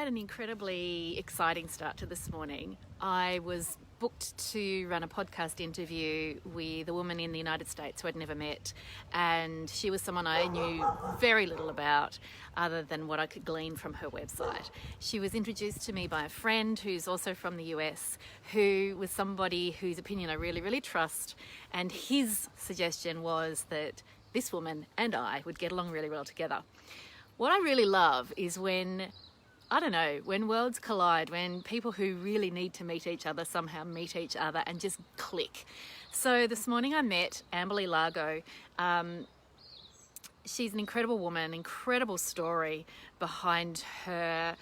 had an incredibly exciting start to this morning. I was booked to run a podcast interview with a woman in the United States who I'd never met, and she was someone I knew very little about other than what I could glean from her website. She was introduced to me by a friend who's also from the US, who was somebody whose opinion I really, really trust, and his suggestion was that this woman and I would get along really well together. What I really love is when worlds collide, when people who really need to meet each other somehow meet each other and just click. So this morning I met Amberly Largo. She's an incredible woman, incredible story behind her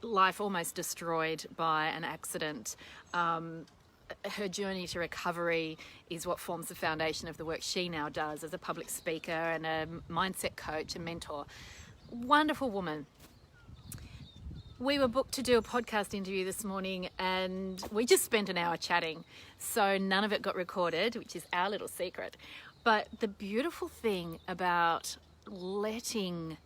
life almost destroyed by an accident. Her journey to recovery is what forms the foundation of the work she now does as a public speaker and a mindset coach and mentor. Wonderful woman. We were booked to do a podcast interview this morning and we just spent an hour chatting. So none of it got recorded, which is our little secret. But the beautiful thing about letting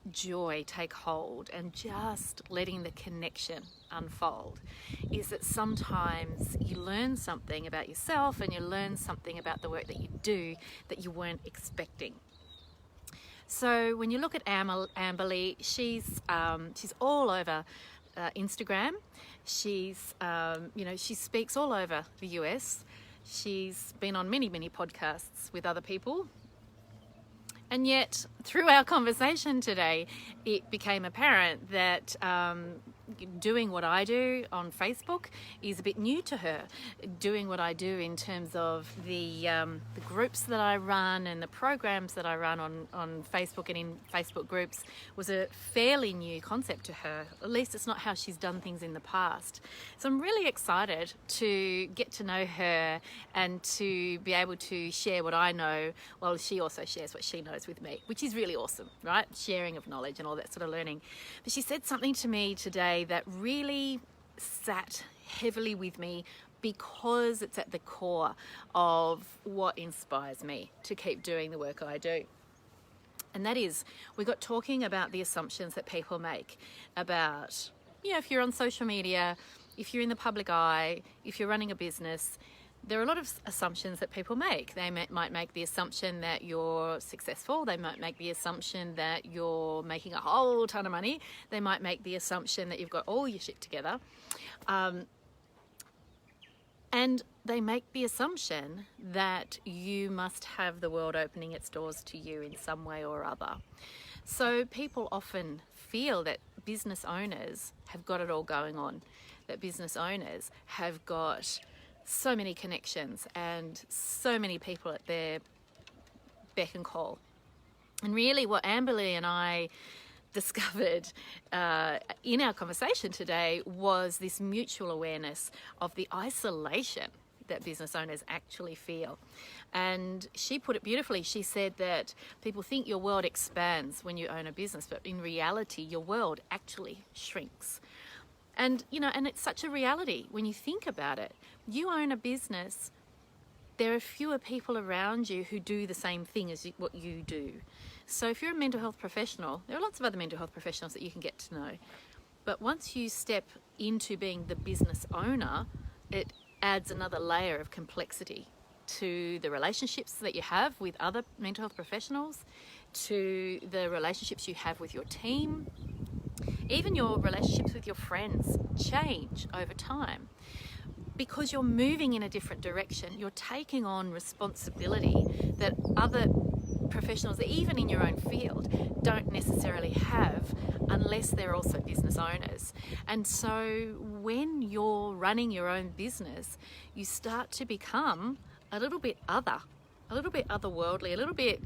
joy take hold and just letting the connection unfold is that sometimes you learn something about yourself and you learn something about the work that you do that you weren't expecting. So when you look at Amberly, she's all over Instagram. She speaks all over the US. She's been on many podcasts with other people. And yet, through our conversation today, it became apparent that doing what I do on Facebook is a bit new to her. Doing what I do in terms of the groups that I run and the programs that I run on Facebook and in Facebook groups was a fairly new concept to her. At least it's not how she's done things in the past. So I'm really excited to get to know her and to be able to share what I know while she also shares what she knows with me, which is really awesome, right? Sharing of knowledge and all that sort of learning. But she said something to me today that really sat heavily with me because it's at the core of what inspires me to keep doing the work I do. And that is, we got talking about the assumptions that people make about, if you're on social media, if you're in the public eye, if you're running a business. There are a lot of assumptions that people make. They might make the assumption that you're successful. They might make the assumption that you're making a whole ton of money. They might make the assumption that you've got all your shit together. And they make the assumption that you must have the world opening its doors to you in some way or other. So people often feel that business owners have got it all going on, that business owners have got so many connections and so many people at their beck and call. And really what Amberly and I discovered in our conversation today was this mutual awareness of the isolation that business owners actually feel. And she put it beautifully. She said that people think your world expands when you own a business, but in reality, your world actually shrinks. And it's such a reality when you think about it. You own a business, there are fewer people around you who do the same thing as what you do. So if you're a mental health professional, there are lots of other mental health professionals that you can get to know. But once you step into being the business owner, it adds another layer of complexity to the relationships that you have with other mental health professionals, to the relationships you have with your team. Even your relationships with your friends change over time because you're moving in a different direction. You're taking on responsibility that other professionals, even in your own field, don't necessarily have unless they're also business owners. And so when you're running your own business, you start to become a little bit otherworldly, a little bit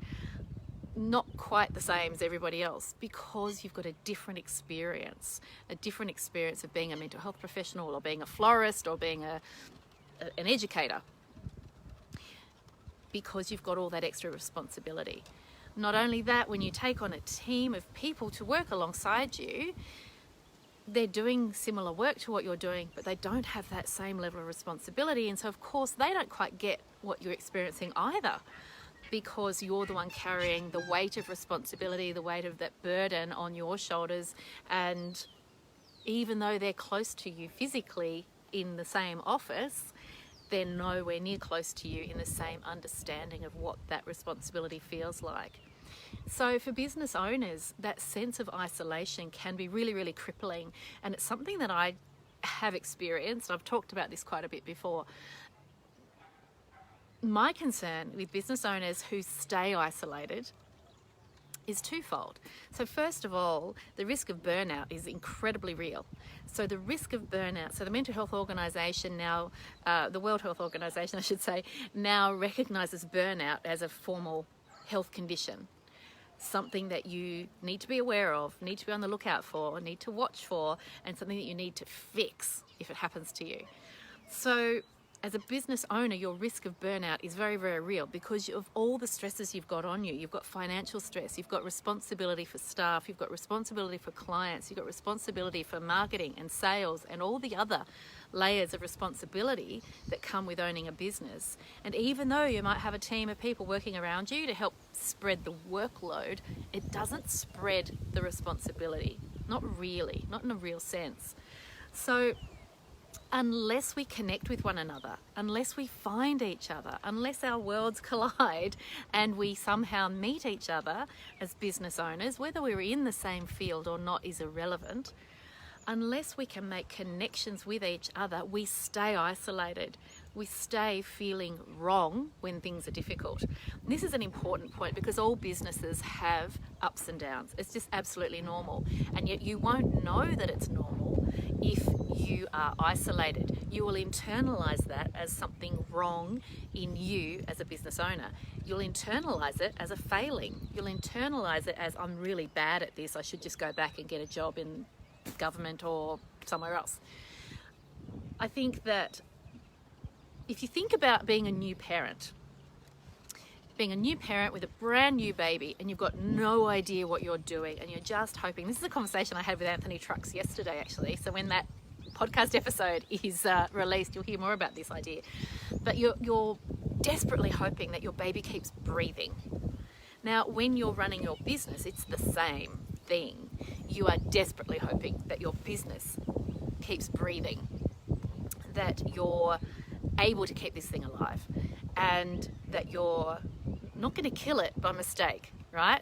not quite the same as everybody else, because you've got a different experience of being a mental health professional or being a florist or being an educator, because you've got all that extra responsibility. Not only that, when you take on a team of people to work alongside you, they're doing similar work to what you're doing, but they don't have that same level of responsibility. And so, of course, they don't quite get what you're experiencing either. because you're the one carrying the weight of responsibility, the weight of that burden on your shoulders. And even though they're close to you physically in the same office, they're nowhere near close to you in the same understanding of what that responsibility feels like. So for business owners, that sense of isolation can be really, really crippling. And it's something that I have experienced. I've talked about this quite a bit before. My concern with business owners who stay isolated is twofold. So first of all, the risk of burnout is incredibly real. So the risk of burnout, so the Mental Health Organization now, the World Health Organization I should say, now recognizes burnout as a formal health condition. Something that you need to be aware of, need to be on the lookout for, need to watch for, and something that you need to fix if it happens to you. So as a business owner, your risk of burnout is very, very real because of all the stresses you've got on you. You've got financial stress, you've got responsibility for staff, you've got responsibility for clients, you've got responsibility for marketing and sales and all the other layers of responsibility that come with owning a business. And even though you might have a team of people working around you to help spread the workload, it doesn't spread the responsibility. Not really, not in a real sense. So unless we connect with one another, unless we find each other, unless our worlds collide and we somehow meet each other as business owners, whether we're in the same field or not is irrelevant, unless we can make connections with each other, we stay isolated. We stay feeling wrong when things are difficult. This is an important point because all businesses have ups and downs. It's just absolutely normal. And yet you won't know that it's normal if you are isolated. You will internalize that as something wrong in you as a business owner. You'll internalize it as a failing. You'll internalize it as, I'm really bad at this. I should just go back and get a job in government or somewhere else. I think that if you think about being a new parent with a brand new baby and you've got no idea what you're doing and you're just hoping, this is a conversation I had with Anthony Trucks yesterday actually, so when that podcast episode is released, you'll hear more about this idea. But you're desperately hoping that your baby keeps breathing. Now, when you're running your business, it's the same thing. You are desperately hoping that your business keeps breathing, that you're able to keep this thing alive, and that you're not going to kill it by mistake, right?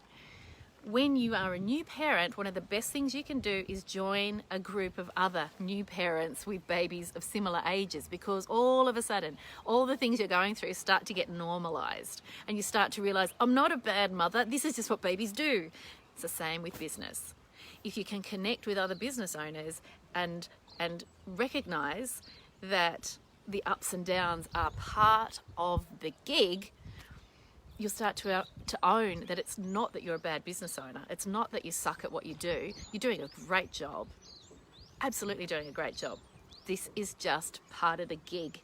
When you are a new parent, one of the best things you can do is join a group of other new parents with babies of similar ages, because all of a sudden, all the things you're going through start to get normalized and you start to realize, I'm not a bad mother, this is just what babies do. It's the same with business. If you can connect with other business owners and recognize that the ups and downs are part of the gig, you'll start to own that it's not that you're a bad business owner. It's not that you suck at what you do. You're doing a great job. Absolutely doing a great job. This is just part of the gig.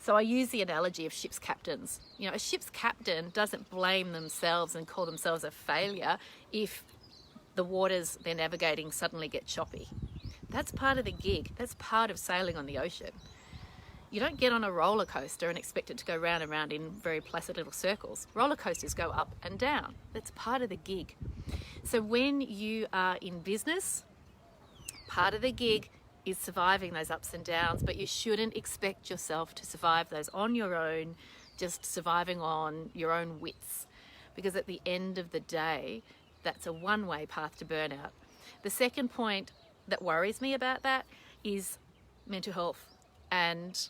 So I use the analogy of ship's captains. You know, a ship's captain doesn't blame themselves and call themselves a failure if the waters they're navigating suddenly get choppy. That's part of the gig. That's part of sailing on the ocean. You don't get on a roller coaster and expect it to go round and round in very placid little circles. Roller coasters go up and down. That's part of the gig. So when you are in business, part of the gig is surviving those ups and downs, but you shouldn't expect yourself to survive those on your own, just surviving on your own wits. Because at the end of the day, that's a one-way path to burnout. The second point that worries me about that is mental health and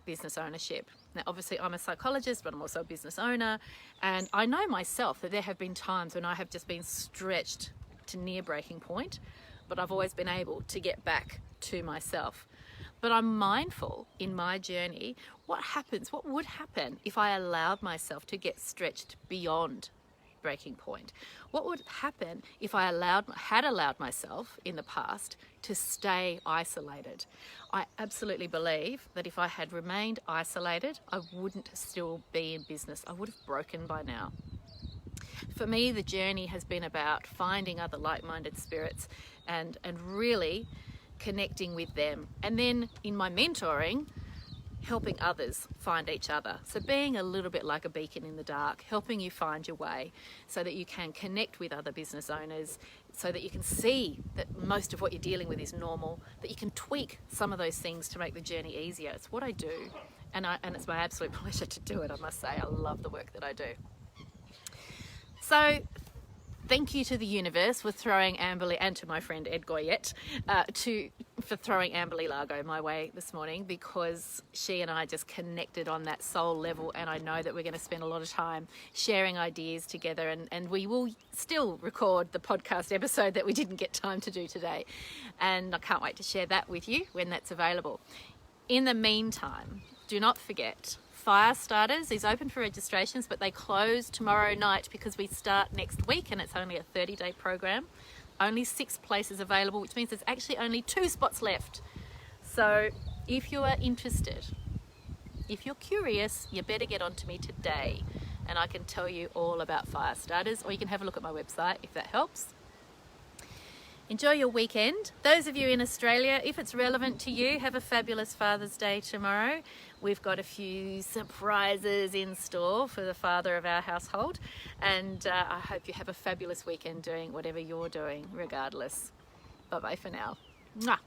business ownership. Now, obviously, I'm a psychologist, but I'm also a business owner. And I know myself that there have been times when I have just been stretched to near breaking point, but I've always been able to get back to myself. But I'm mindful in my journey, what would happen if I allowed myself to get stretched beyond breaking point? What would happen if I had allowed myself in the past to stay isolated? I absolutely believe that if I had remained isolated, I wouldn't still be in business. I would have broken by now. For me, the journey has been about finding other like-minded spirits and really connecting with them. And then in my mentoring, helping others find each other. So being a little bit like a beacon in the dark, helping you find your way so that you can connect with other business owners, so that you can see that most of what you're dealing with is normal, that you can tweak some of those things to make the journey easier. It's what I do, and it's my absolute pleasure to do it, I must say. I love the work that I do. So thank you to the universe for throwing Amberly, and to my friend Ed Goyette, for throwing Amberly Largo my way this morning, because she and I just connected on that soul level, and I know that we're going to spend a lot of time sharing ideas together, and we will still record the podcast episode that we didn't get time to do today, and I can't wait to share that with you when that's available. In the meantime, do not forget, Fire Starters is open for registrations, but they close tomorrow night because we start next week, and it's only a 30-day program. Only 6 places available, which means there's actually only 2 spots left. So if you are interested, if you're curious, you better get on to me today, and I can tell you all about Fire Starters, or you can have a look at my website if that helps. Enjoy your weekend. Those of you in Australia, if it's relevant to you, have a fabulous Father's Day tomorrow. We've got a few surprises in store for the father of our household, and I hope you have a fabulous weekend doing whatever you're doing, regardless. Bye-bye for now. Mwah.